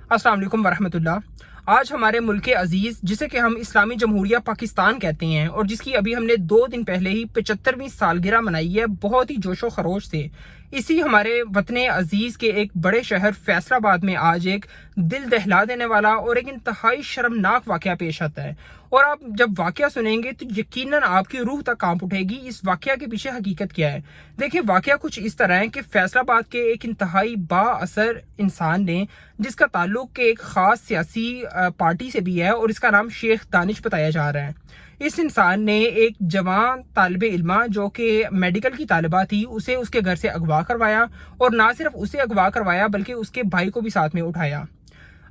अस्सलाम वालेकुम वरहमतुल्लाह। आज हमारे मुल्क अजीज़ जिसे कि हम इस्लामी जमहूरिया पाकिस्तान कहते हैं और जिसकी अभी हमने 2 दिन पहले ही 75वीं सालगिरह मनाई है बहुत ही जोशो खरोश से, इसी हमारे वतन अजीज़ के एक बड़े शहर फैसलाबाद में आज एक दिल दहला देने वाला और एक इंतहाई शर्मनाक वाक़या पेश आता है। और आप जब वाक़या सुनेंगे तो यकीनन आपकी रूह तक कांप उठेगी इस वाक़या के पीछे हकीकत क्या है। देखिए, वाक़या कुछ इस तरह है कि फैसलाबाद के एक इंतहाई बाअसर इंसान ने, जिसका ताल्लुक के एक ख़ास सियासी पार्टी से भी है और इसका नाम शेख दानिश बताया जा रहा है, इस इंसान ने एक जवान तालिबे इल्मा जो कि मेडिकल की तालिबा थी उसे उसके घर से अगवा करवाया। और ना सिर्फ उसे अगवा करवाया बल्कि उसके भाई को भी साथ में उठाया।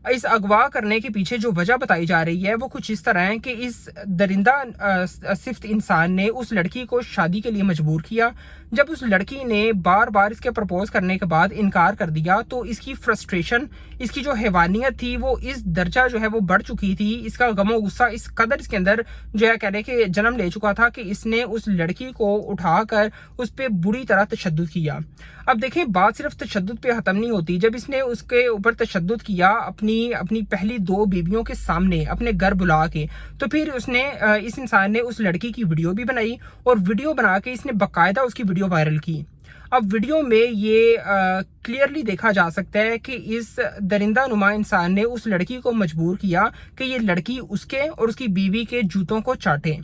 इस अगवा करने के पीछे जो वजह बताई जा रही है वो कुछ इस तरह है कि इस दरिंदा सिफ्त इंसान ने उस लड़की को शादी के लिए मजबूर किया। जब उस लड़की ने बार बार इसके प्रपोज करने के बाद इनकार कर दिया तो इसकी फ्रस्ट्रेशन, इसकी जो हैवानियत थी वो इस दर्जा जो है वो बढ़ चुकी थी। इसका गमो गुस्सा इस कदर इसके अंदर जो है कहने के जन्म ले चुका था कि इसने उस लड़की को उठाकर उस पर बुरी तरह तशद्दुद किया। अब देखें, बात सिर्फ तशद्दुद पे खत्म नहीं होती। जब इसने उसके ऊपर तशद्दुद किया अपनी पहली 2 बीवियों के सामने अपने घर बुला के, तो फिर उसने इस इंसान ने उस लड़की की वीडियो भी बनाई और वीडियो बना के इसने बाकायदा उसकी वीडियो वायरल की। अब वीडियो में ये क्लियरली देखा जा सकता है कि इस दरिंदा नुमा इंसान ने उस लड़की को मजबूर किया कि ये लड़की उसके और उसकी बीवी के जूतों को चाटे।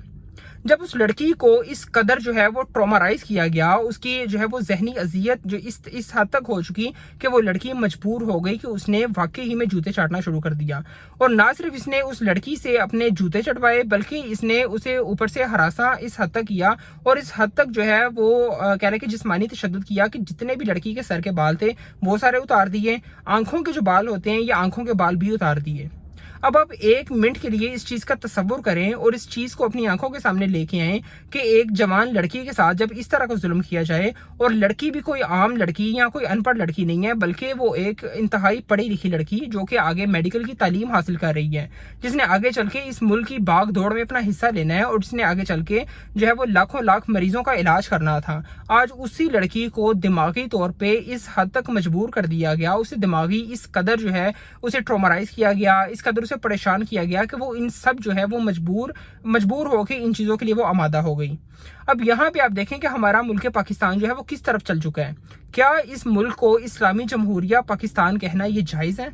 जब उस लड़की को इस कदर जो है वो ट्रॉमाराइज किया गया, उसकी जो है वो जहनी अजियत जो इस हद तक हो चुकी कि वो लड़की मजबूर हो गई कि उसने वाकई ही में जूते चाटना शुरू कर दिया। और ना सिर्फ इसने उस लड़की से अपने जूते चटवाए बल्कि इसने उसे ऊपर से हरासा इस हद तक किया और इस हद तक जो है वो कह रहे कि जिस्मानी तशद्दुद किया कि जितने भी लड़की के सर के बाल थे वो सारे उतार दिए, आंखों के जो बाल होते हैं ये आंखों के बाल भी उतार दिए। अब आप 1 मिनट के लिए इस चीज का तसव्वुर करें और इस चीज को अपनी आंखों के सामने लेके आए कि एक जवान लड़की के साथ जब इस तरह का जुल्म किया जाए, और लड़की भी कोई आम लड़की या कोई अनपढ़ लड़की नहीं है बल्कि वो एक इंतहाई पढ़ी लिखी लड़की जो कि आगे मेडिकल की तालीम हासिल कर रही है, जिसने आगे चल के इस मुल्क की भाग दौड़ में अपना हिस्सा लेना है और जिसने आगे चल के जो है वो लाखों लाख मरीजों का इलाज करना था। आज उसी लड़की को दिमागी तौर पर इस हद तक मजबूर कर दिया गया, उसे दिमागी इस कदर जो है उसे ट्रॉमराइज किया गया, इस कदर से परेशान किया गया कि वो इन सब जो है वो मजबूर होकर इन चीजों के लिए वो आमादा हो गई। अब यहाँ पे आप देखें कि हमारा मुल्क पाकिस्तान जो है वो किस तरफ चल चुका है। क्या इस मुल्क को इस्लामी जमहूरिया पाकिस्तान कहना ये जायज है?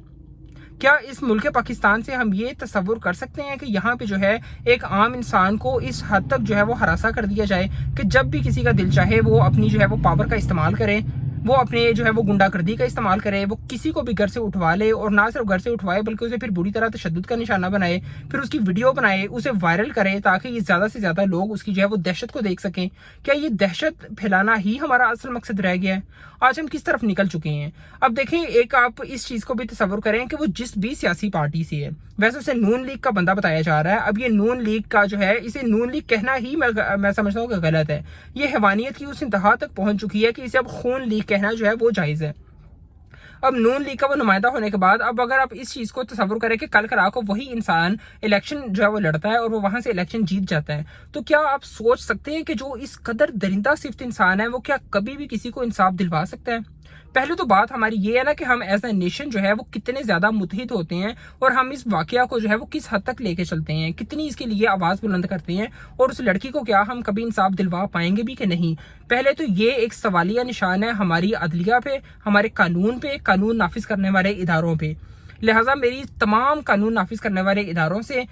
क्या इस मुल्क पाकिस्तान से हम ये तसव्वुर कर सकते हैं कि यहाँ पे जो है एक आम इंसान को इस हद तक जो है वो हरासा कर दिया जाए कि जब भी किसी का दिल चाहे वो अपनी जो है वो पावर का इस्तेमाल करे, वो अपने जो है वो गुंडागर्दी का इस्तेमाल करे, वो किसी को भी घर से उठवा ले और ना सिर्फ घर से उठवाए बल्कि उसे फिर बुरी तरह तशद्दुद का निशाना बनाए, फिर उसकी वीडियो बनाए, उसे वायरल करे ताकि ये ज़्यादा से ज़्यादा लोग उसकी जो है वो दहशत को देख सकें। क्या ये दहशत फैलाना ही हमारा असल मकसद रह गया है? आज हम किस तरफ निकल चुके हैं। अब देखें, एक आप इस चीज़ को भी तसव्वुर करें कि वो जिस भी सियासी पार्टी से है, वैसे उसे नून लीग का बंदा बताया जा रहा है। अब ये नून लीग का जो है, इसे नून लीग कहना ही मैं समझता हूँ कि गलत है। ये हैवानियत की उस इंतहा तक पहुंच चुकी है कि इसे अब खून लीग कहना जो है वो जायज़ है। अब नून लीग का वो नुमाइंदा होने के बाद अब अगर आप इस चीज़ को तसव्वुर करें कि कल को वही इंसान इलेक्शन जो है वो लड़ता है और वो वहां से इलेक्शन जीत जाता है, तो क्या आप सोच सकते हैं कि जो इस कदर दरिंदा सिफ्त इंसान है वो क्या कभी भी किसी को इंसाफ दिलवा सकता है? पहले तो बात हमारी ये है ना कि हम एज ए नेशन जो है वो कितने ज्यादा मुतहिद होते हैं और हम इस वाकया को जो है वो किस हद तक लेके चलते हैं, कितनी इसके लिए आवाज बुलंद करते हैं और उस लड़की को क्या हम कभी इंसाफ दिलवा पाएंगे भी कि नहीं। पहले तो ये एक सवालिया निशान है हमारी अदलिया पे, हमारे कानून पे, कानून नाफिज करने वाले इदारों पे। लिहाजा मेरी तमाम कानून नाफिज करने वाले इदारों से,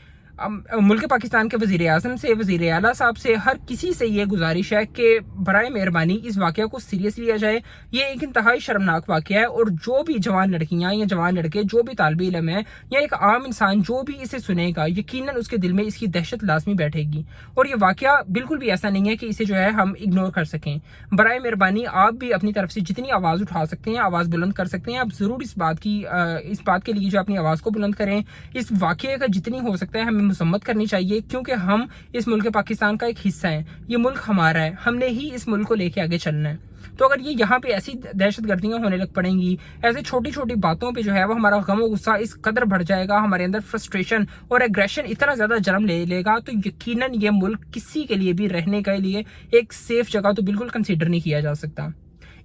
मुल्क पाकिस्तान के वजीर आज़म से, वजीर आला साहब से, हर किसी से ये गुजारिश है कि बराए मेहरबानी इस वाक़या को सीरियस लिया जाए। ये एक इंतहाई शर्मनाक वाक़या है और जो भी जवान लड़कियां या जवान लड़के, जो भी तालिबे इल्म है या एक आम इंसान जो भी इसे सुनेगा, यकीनन उसके दिल में इसकी दहशत लाजमी बैठेगी। और ये वाक़या बिल्कुल भी ऐसा नहीं है कि इसे जो है हम इग्नोर कर सकें। बराए मेहरबानी आप भी अपनी तरफ से जितनी आवाज़ उठा सकते हैं, आवाज़ बुलंद कर सकते हैं, आप ज़रूर इस बात के लिए जो अपनी आवाज़ को बुलंद करें। इस वाक़े का जितनी हो सकता है हमें मसम्मत करनी चाहिए क्योंकि हम इस मुल्क पाकिस्तान का एक हिस्सा है। ये मुल्क हमारा है, हमने ही इस मुल्क को लेके आगे चलना है। तो अगर ये यहाँ पे ऐसी दहशतगर्दियां होने लग पड़ेंगी, ऐसे छोटी छोटी बातों पे जो है वो हमारा गम और गुस्सा इस कदर बढ़ जाएगा, हमारे अंदर फ्रस्ट्रेशन और एग्रेशन इतना ज्यादा जन्म ले लेगा, तो यकीनन ये मुल्क किसी के लिए भी रहने के लिए एक सेफ जगह तो बिल्कुल कंसीडर नहीं किया जा सकता।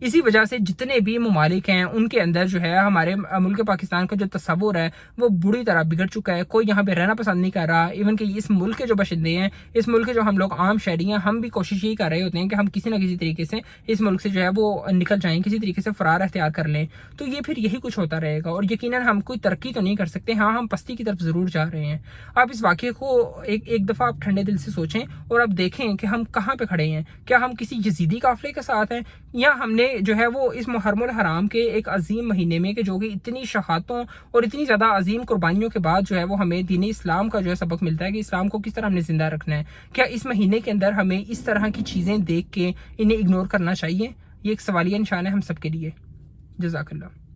اسی وجہ سے جتنے بھی ممالک ہیں ان کے اندر جو ہے ہمارے ملک پاکستان کا جو تصور ہے وہ بری طرح بگڑ چکا ہے. کوئی یہاں پہ رہنا پسند نہیں کر رہا. ایون کہ اس ملک کے جو باشندے ہیں, اس ملک کے جو ہم لوگ عام شہری ہیں, ہم بھی کوشش یہی کر رہے ہوتے ہیں کہ ہم کسی نہ کسی طریقے سے اس ملک سے جو ہے وہ نکل جائیں, کسی طریقے سے فرار اختیار کر لیں. تو یہ پھر یہی کچھ ہوتا رہے گا اور یقیناً ہم کوئی ترقی تو نہیں کر سکتے. ہاں, ہم پستی کی طرف ضرور جا رہے ہیں. آپ اس واقعے کو ایک دفعہ آپ ٹھنڈے دل سے سوچیں اور آپ دیکھیں کہ ہم کہاں پہ کھڑے ہیں. کیا ہم کسی یزیدی قافلے کے ساتھ ہیں, یا ہم نے جو ہے وہ اس محرم الحرام کے ایک عظیم مہینے میں کہ جو کہ اتنی شہادتوں اور اتنی زیادہ عظیم قربانیوں کے بعد جو ہے وہ ہمیں دین اسلام کا جو ہے سبق ملتا ہے کہ اسلام کو کس طرح ہم نے زندہ رکھنا ہے, کیا اس مہینے کے اندر ہمیں اس طرح کی چیزیں دیکھ کے انہیں اگنور کرنا چاہیے؟ یہ ایک سوالیہ نشان ہے ہم سب کے لیے. جزاک اللہ.